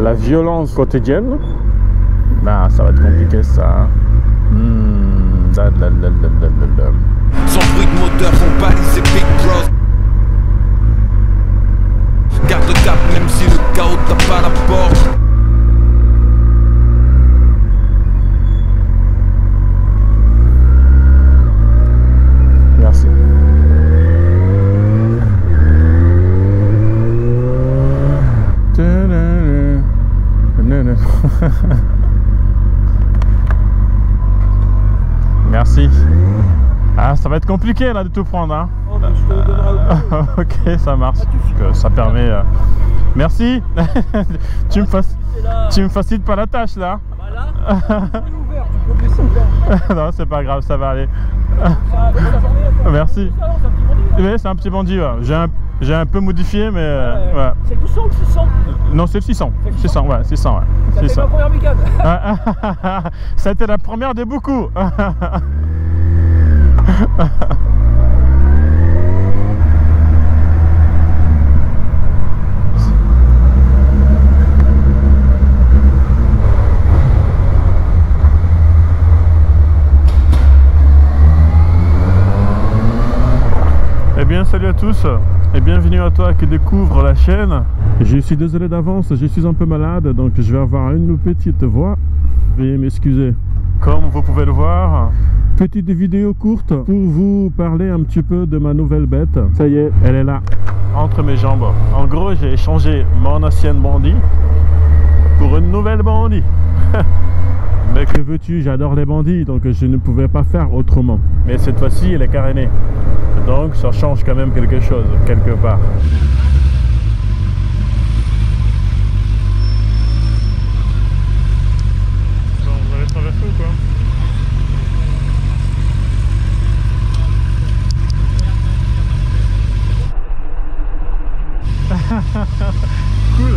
la violence quotidienne, bah, ça va être compliqué ça. Sans bruit de moteur, font pas c'est Big Bros. Garde le cap même si le chaos tape à la porte. Merci. Merci. Ah, ça va être compliqué là de tout prendre, hein. Oh, mais je te le donnerai au ok, ça marche. Ça permet. Merci. tu me facilites pas la tâche là. Ah bah là, il est ouvert, tu peux le laisser ouvert. Non, c'est pas grave, ça va aller. Merci. Oui, c'est un petit bandit. Ouais. J'ai un peu modifié, mais ouais. C'est le 200 ou le 600? Non, c'est le 600. 600, ouais, 600, ouais. Ça a été ma première brigade. Ça a été la première de beaucoup. Eh bien, salut à tous et bienvenue à toi qui découvre la chaîne. Je suis désolé d'avance, je suis un peu malade, donc je vais avoir une petite voix. Veuillez m'excuser. Comme vous pouvez le voir, petite vidéo courte pour vous parler un petit peu de ma nouvelle bête. Ça y est, elle est là, entre mes jambes. En gros, j'ai échangé mon ancienne bandit pour une nouvelle bandit. Mais que veux-tu, j'adore les bandits, donc je ne pouvais pas faire autrement. Mais cette fois-ci, elle est carénée. Donc ça change quand même quelque chose, quelque part. Bon, vous allez traverser ou quoi? Cool.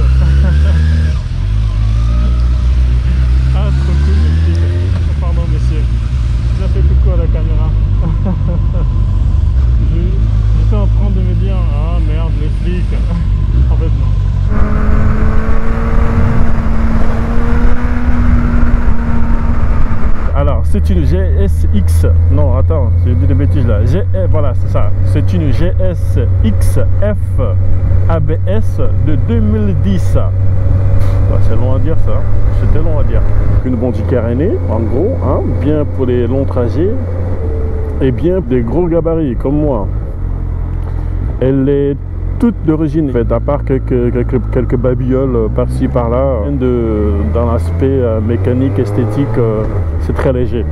Ah, trop cool, merci. Pardon, monsieur. Je fais coucou à la caméra. J'étais en train de me dire, ah merde, les flics. En fait, non. Alors, c'est une GSX. Non, attends, j'ai dit des bêtises là. Voilà, c'est ça. C'est une GSX F ABS de 2010. Bah, c'est long à dire ça. C'était long à dire. Une bandit carénée, en gros, hein, bien pour les longs trajets. Et bien des gros gabarits comme moi. Elle est toute d'origine, à part quelques babioles par-ci par-là. Dans l'aspect mécanique, esthétique, c'est très léger.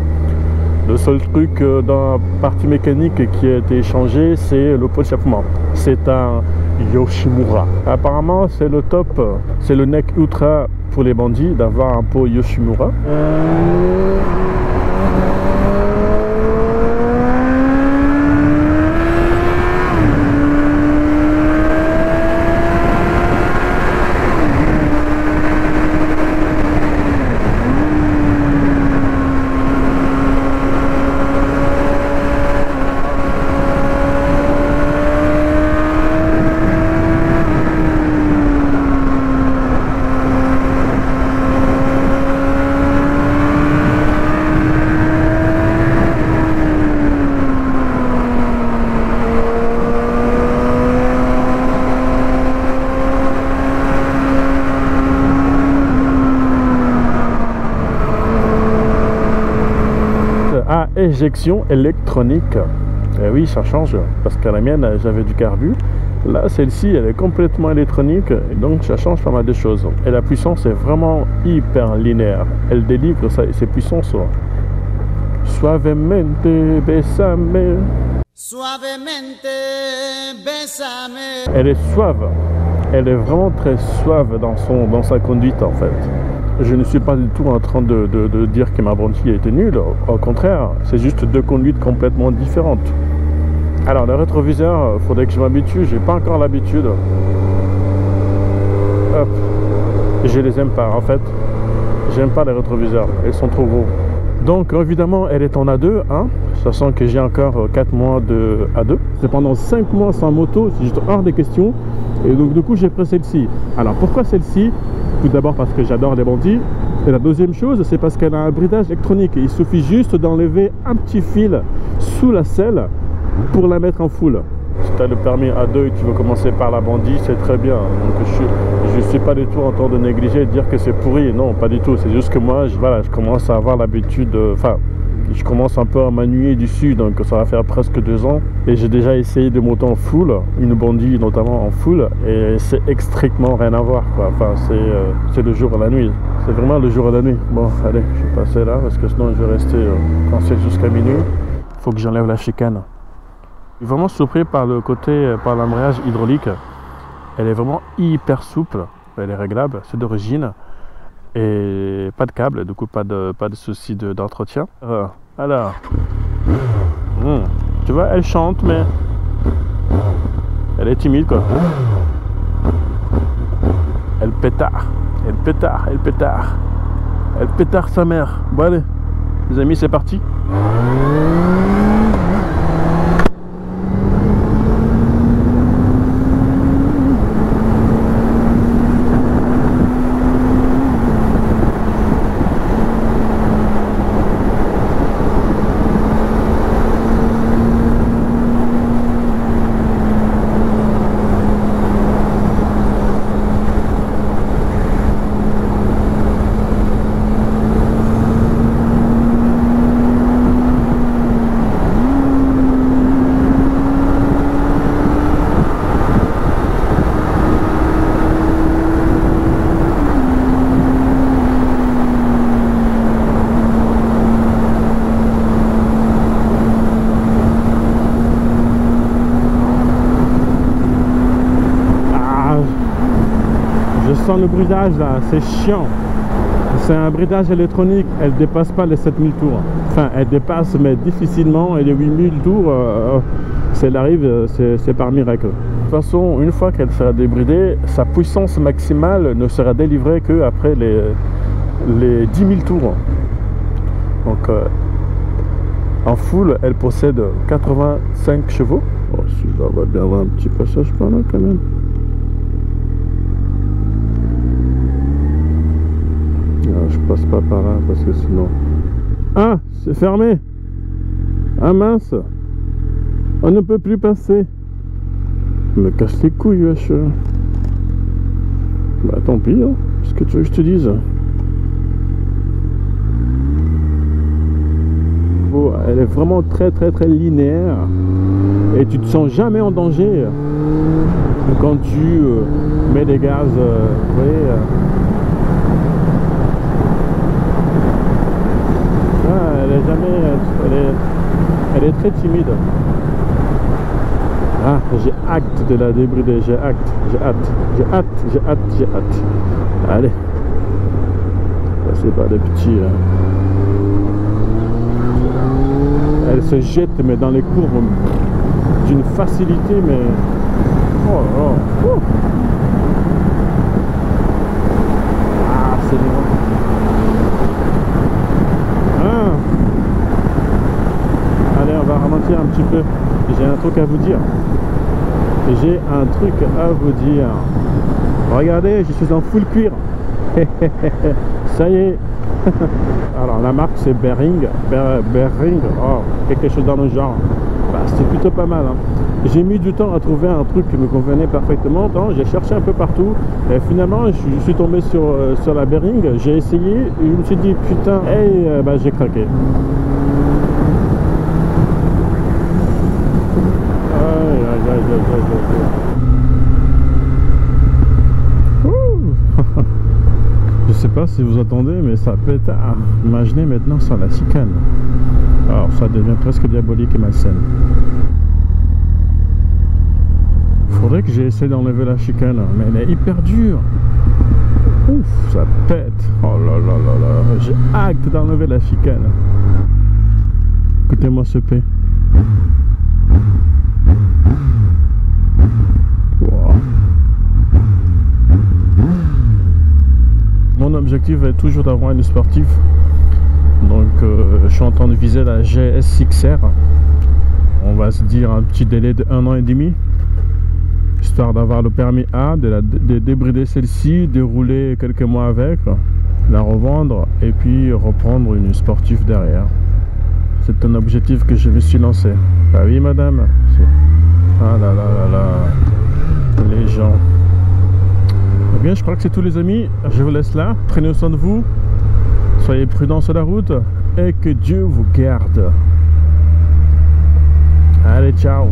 Le seul truc dans la partie mécanique qui a été échangé, c'est le pot d'échappement. C'est un Yoshimura. Apparemment, c'est le top, c'est le neck ultra pour les bandits d'avoir un pot Yoshimura. À éjection électronique. Et oui, ça change parce qu'à la mienne j'avais du carbu. Là, celle-ci elle est complètement électronique et donc ça change pas mal de choses. Et la puissance est vraiment hyper linéaire. Elle délivre ses puissances. Suavemente besame. Suavemente besame. Elle est suave. Elle est vraiment très suave dans sa conduite en fait. Je ne suis pas du tout en train de dire que ma bandit était nulle. Au contraire, c'est juste deux conduites complètement différentes. Alors, le rétroviseur, il faudrait que je m'habitue. J'ai pas encore l'habitude. Hop. Je les aime pas, en fait. J'aime pas les rétroviseurs. Ils sont trop gros. Donc, évidemment, elle est en A2, hein, sachant que j'ai encore 4 mois de A2. C'est pendant 5 mois sans moto, c'est juste hors des questions. Et donc, du coup, j'ai pris celle-ci. Alors, pourquoi celle-ci? Tout d'abord parce que j'adore les bandits. Et la deuxième chose, c'est parce qu'elle a un bridage électronique. Il suffit juste d'enlever un petit fil sous la selle pour la mettre en full. Si tu as le permis A2 et tu veux commencer par la bandit, c'est très bien. Donc je ne suis pas du tout en train de négliger et de dire que c'est pourri. Non, pas du tout. C'est juste que moi, je commence à avoir l'habitude... je commence un peu à m'ennuyer dessus, donc ça va faire presque 2 ans. Et j'ai déjà essayé de monter en full, une bandit notamment en full, et c'est extrêmement rien à voir, quoi. Enfin, c'est le jour et la nuit. C'est vraiment le jour et la nuit. Bon, allez, je vais passer là, parce que sinon je vais rester coincé jusqu'à minuit. Il faut que j'enlève la chicane. Je suis vraiment surpris par le côté, par l'embrayage hydraulique. Elle est vraiment hyper souple, elle est réglable, c'est d'origine. Et pas de câble, du coup pas de souci d'entretien. Alors, tu vois, elle chante, mais elle est timide, quoi. Elle pétard, elle pétard, elle pétard, elle pétard sa mère. Bon allez, les amis, c'est parti. Le bridage là, c'est chiant. C'est un bridage électronique, elle dépasse pas les 7000 tours. Enfin, elle dépasse, mais difficilement. Et les 8000 tours, si elle arrive, c'est par miracle. De toute façon, une fois qu'elle sera débridée, sa puissance maximale ne sera délivrée que après les 10 000 tours. Donc, en full, elle possède 85 chevaux. Oh, celui-là va bien avoir un petit passage par là quand même. Je passe pas par là parce que sinon... Ah, c'est fermé. Ah mince, on ne peut plus passer. Je me casse les couilles, wesh. Bah tant pis, hein. Qu'est-ce que tu veux que je te dise? Oh, elle est vraiment très linéaire. Et tu te sens jamais en danger quand tu mets des gaz, vous voyez. Elle est très timide. Ah, j'ai hâte de la débrider, j'ai hâte. Allez, c'est pas des petits. Elle se jette mais dans les courbes d'une facilité, mais oh. Ah, c'est bon. Allez, on va ralentir un petit peu. J'ai un truc à vous dire. Regardez, je suis en full cuir. Ça y est. Alors la marque c'est Behring. Oh, quelque chose dans le genre. Bah, c'est plutôt pas mal, hein. J'ai mis du temps à trouver un truc qui me convenait parfaitement. J'ai cherché un peu partout et finalement je suis tombé sur la Behring. J'ai essayé et je me suis dit putain, bah, j'ai craqué. Je sais pas si vous entendez, mais ça pète. Imaginez maintenant sur la chicane. Alors ça devient presque diabolique et malsaine. Faudrait que j'essaie d'enlever la chicane, mais elle est hyper dure. Ouf, ça pète. Oh là là là là. J'ai hâte d'enlever la chicane. Écoutez-moi ce P. Wow. Mon objectif est toujours d'avoir une sportive. Donc je suis en train de viser la GS XR. On va se dire un petit délai de 1 an et demi. histoire d'avoir le permis A, de débrider celle-ci, de rouler quelques mois avec, la revendre et puis reprendre une sportive derrière. C'est un objectif que je me suis lancé. Bah oui madame. Ah là là là là. Les gens. Eh bien je crois que c'est tout les amis. Je vous laisse là. Prenez soin de vous. Soyez prudents sur la route. Et que Dieu vous garde. Allez ciao.